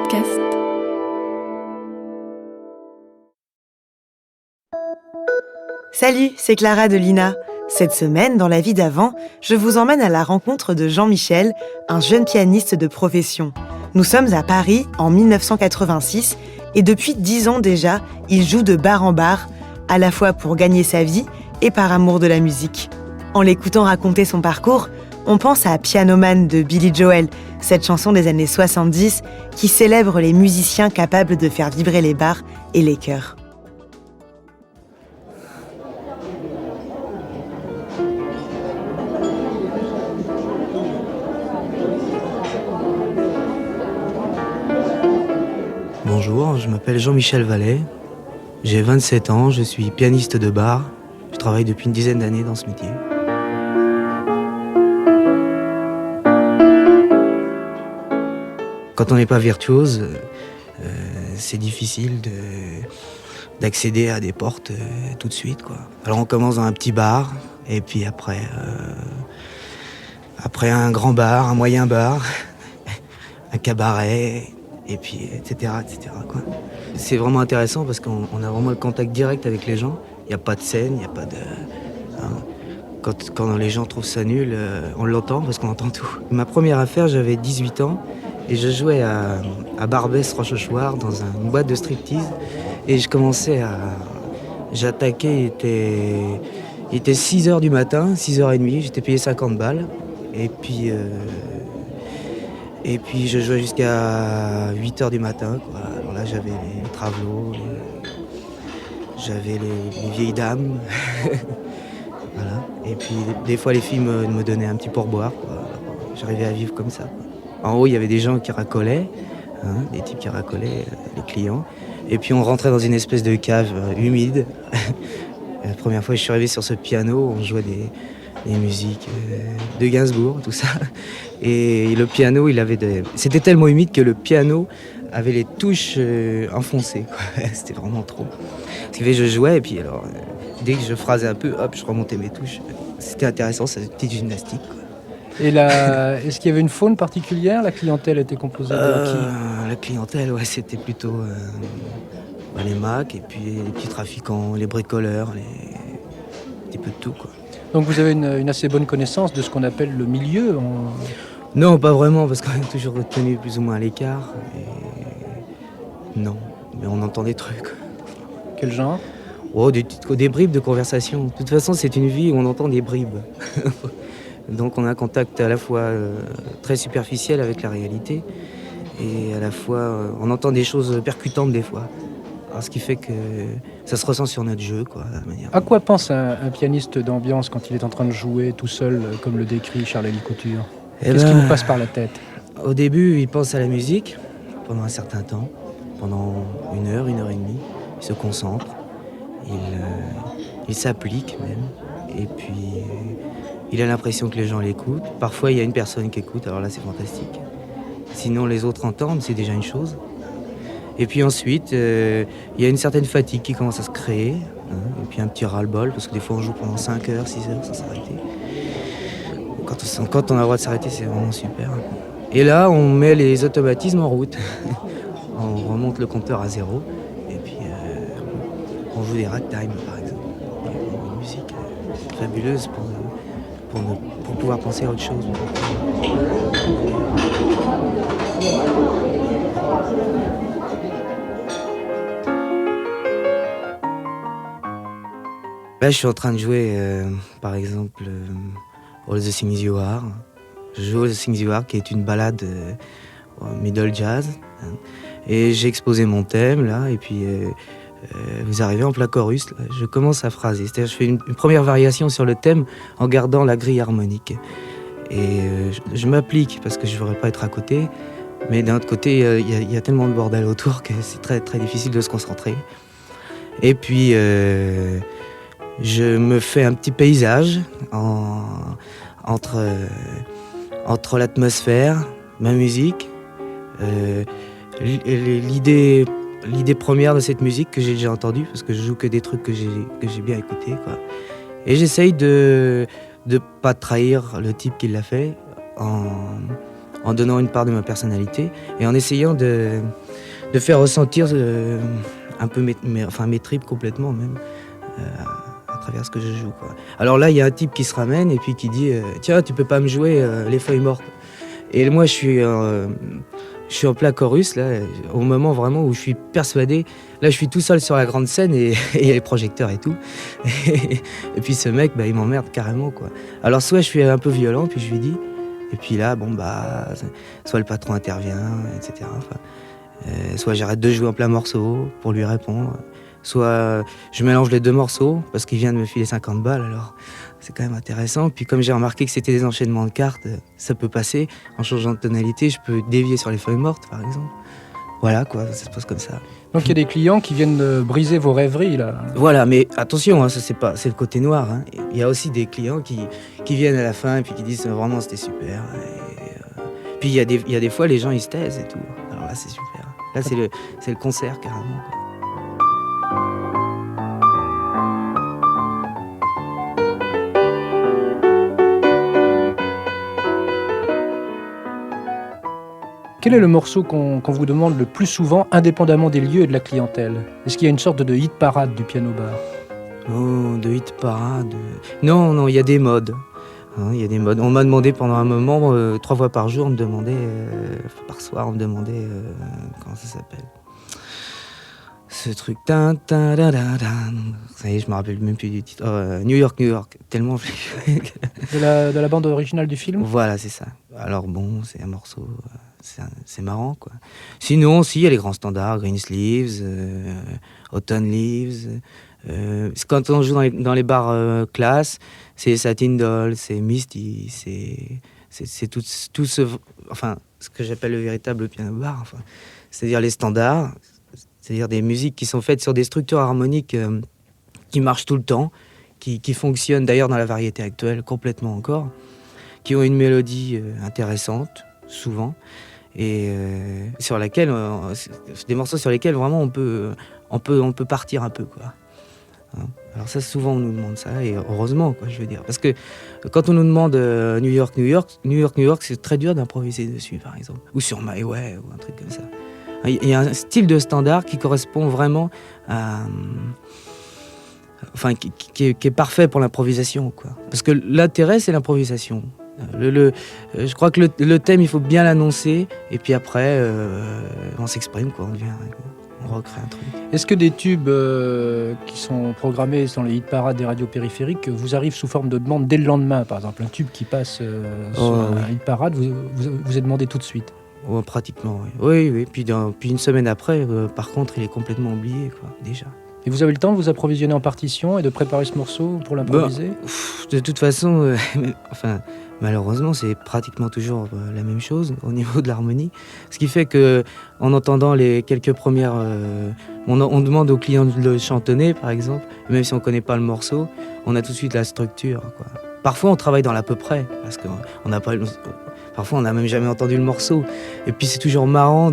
podcast. Salut, c'est Clara de Lina. Cette semaine, dans La vie d'avant, je vous emmène à la rencontre de Jean-Michel, un jeune pianiste de profession. Nous sommes à Paris en 1986 et depuis 10 ans déjà, il joue de bar en bar, à la fois pour gagner sa vie et par amour de la musique. En l'écoutant raconter son parcours, on pense à Piano Man de Billy Joel, cette chanson des années 70 qui célèbre les musiciens capables de faire vibrer les bars et les cœurs. Bonjour, je m'appelle Jean-Michel Vallet, j'ai 27 ans, je suis pianiste de bar, je travaille depuis une dizaine d'années dans ce métier. Quand on n'est pas virtuose, c'est difficile d'accéder à des portes tout de suite, quoi. Alors on commence dans un petit bar, et puis après un grand bar, un moyen bar, un cabaret, et puis etc. quoi. C'est vraiment intéressant parce qu'on a vraiment le contact direct avec les gens. Il n'y a pas de scène, il n'y a pas de... Quand les gens trouvent ça nul, on l'entend parce qu'on entend tout. Ma première affaire, j'avais 18 ans et je jouais à Barbès Rochechouart dans une boîte de striptease et j'attaquais, il était 6h du matin, 6h30, j'étais payé 50 balles et puis je jouais jusqu'à 8h du matin, quoi. Alors là j'avais les travelots, j'avais les vieilles dames. Voilà. Et puis des fois les filles me donnaient un petit pourboire, quoi. Alors, j'arrivais à vivre comme ça, quoi. En haut il y avait des gens qui racolaient, des types qui racolaient les clients. Et puis on rentrait dans une espèce de cave humide. La première fois que je suis arrivé sur ce piano, on jouait des musiques de Gainsbourg, tout ça. Et le piano, c'était tellement humide que le piano avait les touches enfoncées, quoi. C'était vraiment trop. Ce qui fait que je jouais et puis alors... Dès que je phrasais un peu, hop, je remontais mes touches. C'était intéressant, c'était une petite gymnastique, quoi. Et est-ce qu'il y avait une faune particulière? La clientèle était composée de qui? La clientèle, ouais, c'était plutôt les macs et puis les petits trafiquants, les bricoleurs, un petit peu de tout, quoi. Donc vous avez une assez bonne connaissance de ce qu'on appelle le milieu Non, pas vraiment, parce qu'on est toujours tenu plus ou moins à l'écart. Non, mais on entend des trucs. Quel genre? Oh, des bribes de conversation. De toute façon, c'est une vie où on entend des bribes. Donc on a un contact à la fois très superficiel avec la réalité et à la fois on entend des choses percutantes des fois. Alors, ce qui fait que ça se ressent sur notre jeu, quoi, de manière. À quoi pense un pianiste d'ambiance quand il est en train de jouer tout seul, comme le décrit Charles-Élie Couture? Qu'est-ce qui vous passe par la tête? Au début, il pense à la musique pendant un certain temps, pendant 1 heure, 1 heure et demie. Il se concentre. Il s'applique même, et puis il a l'impression que les gens l'écoutent. Parfois il y a une personne qui écoute, alors là c'est fantastique. Sinon les autres entendent, c'est déjà une chose. Et puis ensuite, il y a une certaine fatigue qui commence à se créer, et puis un petit ras-le-bol, parce que des fois on joue pendant 5 heures, 6 heures sans s'arrêter. Quand on a le droit de s'arrêter, c'est vraiment super. Et là on met les automatismes en route. On remonte le compteur à 0. On joue des ragtime, par exemple. Une musique fabuleuse pour pouvoir penser à autre chose. Là, je suis en train de jouer, par exemple, All the Things You Are. Je joue All the Things You Are, qui est une ballade middle jazz. Et j'ai exposé mon thème, là, et puis... vous arrivez en plein chorus, là, je commence à phraser. C'est-à-dire je fais une première variation sur le thème en gardant la grille harmonique. Et je m'applique parce que je ne voudrais pas être à côté. Mais d'un autre côté, il y a tellement de bordel autour que c'est très, très difficile de se concentrer. Et puis, je me fais un petit paysage entre l'atmosphère, ma musique, l'idée première de cette musique que j'ai déjà entendue, parce que je joue que des trucs que j'ai bien écoutés, quoi. Et j'essaye de pas trahir le type qui l'a fait en en donnant une part de ma personnalité et en essayant de faire ressentir un peu mes tripes complètement même à travers ce que je joue, quoi. Alors là, il y a un type qui se ramène et puis qui dit tiens, tu peux pas me jouer Les Feuilles Mortes. Et moi, je suis en plein chorus, là, au moment vraiment où je suis persuadé. Là, je suis tout seul sur la grande scène et il y a les projecteurs et tout. Et puis ce mec, il m'emmerde carrément, quoi. Alors soit je suis un peu violent, puis je lui dis. Et puis là, soit le patron intervient, etc. Soit j'arrête de jouer en plein morceau pour lui répondre. Soit je mélange les deux morceaux parce qu'il vient de me filer 50 balles, alors c'est quand même intéressant. Puis comme j'ai remarqué que c'était des enchaînements de cartes, ça peut passer. En changeant de tonalité, je peux dévier sur Les Feuilles Mortes, par exemple. Voilà, quoi, ça se passe comme ça. Donc il y a des clients qui viennent briser vos rêveries, là. Voilà, mais attention, ça c'est le côté noir. Hein. Il y a aussi des clients qui viennent à la fin et puis qui disent vraiment c'était super. Puis il y a des fois les gens ils se taisent et tout. Alors là c'est super. Là c'est le concert carrément, quoi. Quel est le morceau qu'on vous demande le plus souvent, indépendamment des lieux et de la clientèle? Est-ce qu'il y a une sorte de hit parade du piano-bar? Oh, de hit parade. Non, il y a des modes. Hein, il y a des modes. On m'a demandé pendant un moment, 3 fois par jour, par soir, on me demandait, comment ça s'appelle? Ce truc. Ça y est, je me rappelle même plus du titre. New York. Tellement. De la bande originale du film? Voilà, c'est ça. Alors bon, c'est un morceau. C'est marrant, quoi. Sinon, il y a les grands standards, Greensleeves, Autumn Leaves. Quand on joue dans les bars classe, c'est Satin Doll, c'est Misty, c'est tout ce que j'appelle le véritable piano bar. Enfin, c'est-à-dire les standards, c'est-à-dire des musiques qui sont faites sur des structures harmoniques qui marchent tout le temps, qui fonctionnent d'ailleurs dans la variété actuelle complètement encore, qui ont une mélodie intéressante, souvent. Et sur laquelle des morceaux sur lesquels vraiment on peut partir un peu, quoi. Hein. Alors ça, souvent on nous demande ça, et heureusement, quoi, je veux dire, parce que quand on nous demande New York, c'est très dur d'improviser dessus, par exemple, ou sur My Way ou un truc comme ça. Il y a un style de standard qui correspond vraiment à qui est parfait pour l'improvisation, quoi. Parce que l'intérêt, c'est l'improvisation. Je crois que le thème, il faut bien l'annoncer, et puis après, on s'exprime, quoi. On recrée un truc. Est-ce que des tubes qui sont programmés dans les hit parades des radios périphériques vous arrivent sous forme de demande dès le lendemain, par exemple? Un tube qui passe sur un hit parade, vous est demandé tout de suite? Oh, pratiquement, oui. Oui. Puis une semaine après, par contre, il est complètement oublié, quoi, déjà. Et vous avez le temps de vous approvisionner en partition et de préparer ce morceau pour l'improviser? De toute façon, malheureusement, c'est pratiquement toujours la même chose au niveau de l'harmonie. Ce qui fait que, en entendant les quelques premières, on demande aux clients de le chantonner, par exemple, et même si on ne connaît pas le morceau, on a tout de suite la structure, quoi. Parfois, on travaille dans l'à peu près, parce qu'on n'a pas. Parfois, on n'a même jamais entendu le morceau. Et puis, c'est toujours marrant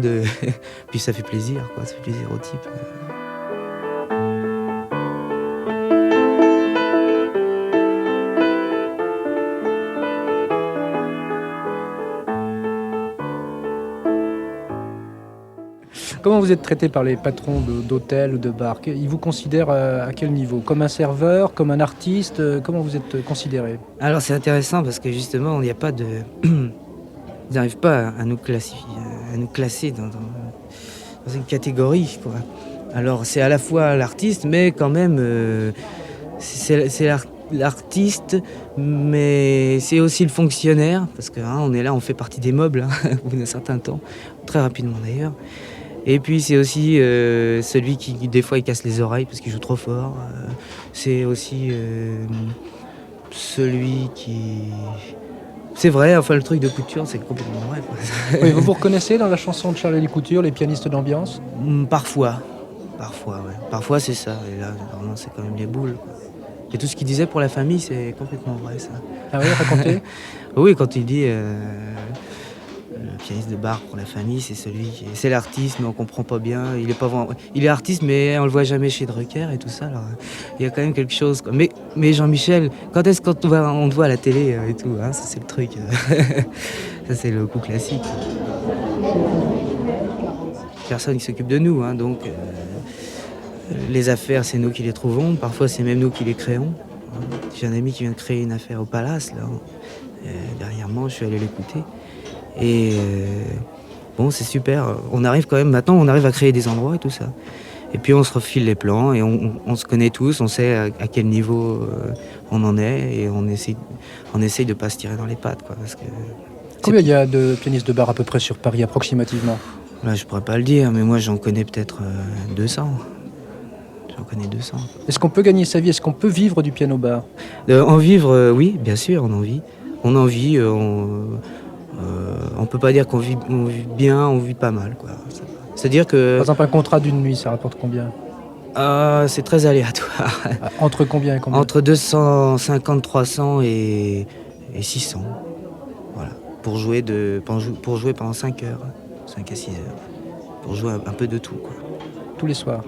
puis ça fait plaisir, quoi. Ça fait plaisir au type. Comment vous êtes traité par les patrons d'hôtels ou de bars? Ils vous considèrent à quel niveau? Comme un serveur? Comme un artiste? Comment vous êtes considéré? Alors c'est intéressant parce que justement, il n'y a pas de... Ils n'arrivent pas à nous classer dans une catégorie, quoi. Alors c'est à la fois l'artiste, mais quand même, c'est l'artiste, mais c'est aussi le fonctionnaire, parce que on est là, on fait partie des meubles, au bout d'un certain temps, très rapidement d'ailleurs. Et puis c'est aussi celui qui, des fois, il casse les oreilles parce qu'il joue trop fort. C'est aussi celui qui... C'est vrai, le truc de Couture, c'est complètement vrai, quoi. Oui, vous vous reconnaissez dans la chanson de Charlie Couture, les pianistes d'ambiance? Parfois, ouais. Parfois, c'est ça. Et là, vraiment, c'est quand même les boules, quoi. Et tout ce qu'il disait pour la famille, c'est complètement vrai, ça. Ah oui, racontez. Oui, quand il dit... le pianiste de bar pour la famille, c'est l'artiste, mais on comprend pas bien. Il est artiste, mais on le voit jamais chez Drucker et tout ça. Alors, il y a quand même quelque chose, quoi. Mais Jean-Michel, quand est-ce qu'on te voit à la télé et tout, hein, ça c'est le truc. Ça, c'est le coup classique. Personne qui s'occupe de nous, hein, donc les affaires, c'est nous qui les trouvons. Parfois, c'est même nous qui les créons. J'ai un ami qui vient de créer une affaire au Palace, là. Dernièrement, je suis allé l'écouter. Et bon, c'est super. On arrive quand même, maintenant, on arrive à créer des endroits et tout ça. Et puis, on se refile les plans et on se connaît tous, on sait à quel niveau on en est et on essaye de ne pas se tirer dans les pattes, quoi, parce que combien il y a de pianistes de bar à peu près sur Paris, approximativement? Là, je pourrais pas le dire, mais moi, j'en connais peut-être 200. J'en connais 200. Est-ce qu'on peut gagner sa vie? Est-ce qu'on peut vivre du piano-bar? En vivre, oui, bien sûr, on en vit. On en vit, on peut pas dire qu'on vit bien, on vit pas mal, quoi. C'est-à-dire que... Par exemple, un contrat d'une nuit, ça rapporte combien? C'est très aléatoire. Entre combien et combien? Entre 250, 300 et 600. Voilà. Pour jouer pendant 5 heures. 5 à 6 heures. Pour jouer un peu de tout, quoi. Tous les soirs?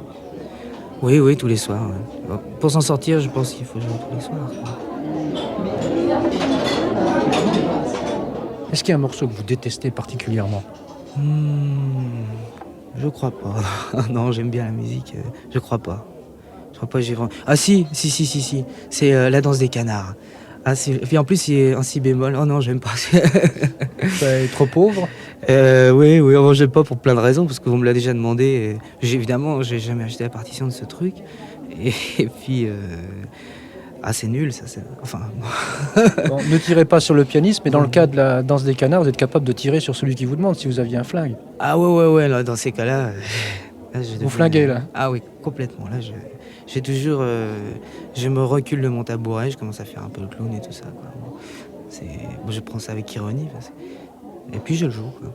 Oui, tous les soirs. Ouais. Bon, pour s'en sortir, je pense qu'il faut jouer tous les soirs. Est-ce qu'il y a un morceau que vous détestez particulièrement? Je crois pas. Non, j'aime bien la musique. Je crois pas. J'ai vraiment... Ah si. C'est La danse des canards. Ah, puis en plus, c'est un si bémol. Oh non, j'aime pas. C'est trop pauvre? Oui, enfin, j'aime pas pour plein de raisons, parce qu'on me l'a déjà demandé. Évidemment, j'ai jamais acheté la partition de ce truc. Et puis, c'est nul, ça. Enfin. Bon, ne tirez pas sur le pianiste, mais dans le cas de la danse des canards, vous êtes capable de tirer sur celui qui vous demande si vous aviez un flingue. Ah ouais, là, dans ces cas-là. Vous flinguez, là? Ah oui, complètement. Là, j'ai toujours. Je me recule de mon tabouret, je commence à faire un peu le clown et tout ça, quoi. Bon, je prends ça avec ironie. Et puis je le joue, quoi.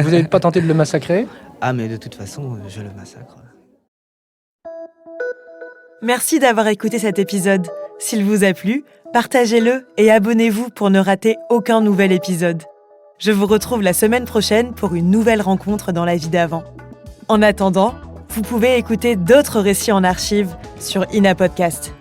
Vous n'avez pas tenté de le massacrer? Ah, mais de toute façon, je le massacre. Merci d'avoir écouté cet épisode. S'il vous a plu, partagez-le et abonnez-vous pour ne rater aucun nouvel épisode. Je vous retrouve la semaine prochaine pour une nouvelle rencontre dans la vie d'avant. En attendant, vous pouvez écouter d'autres récits en archive sur Ina Podcast.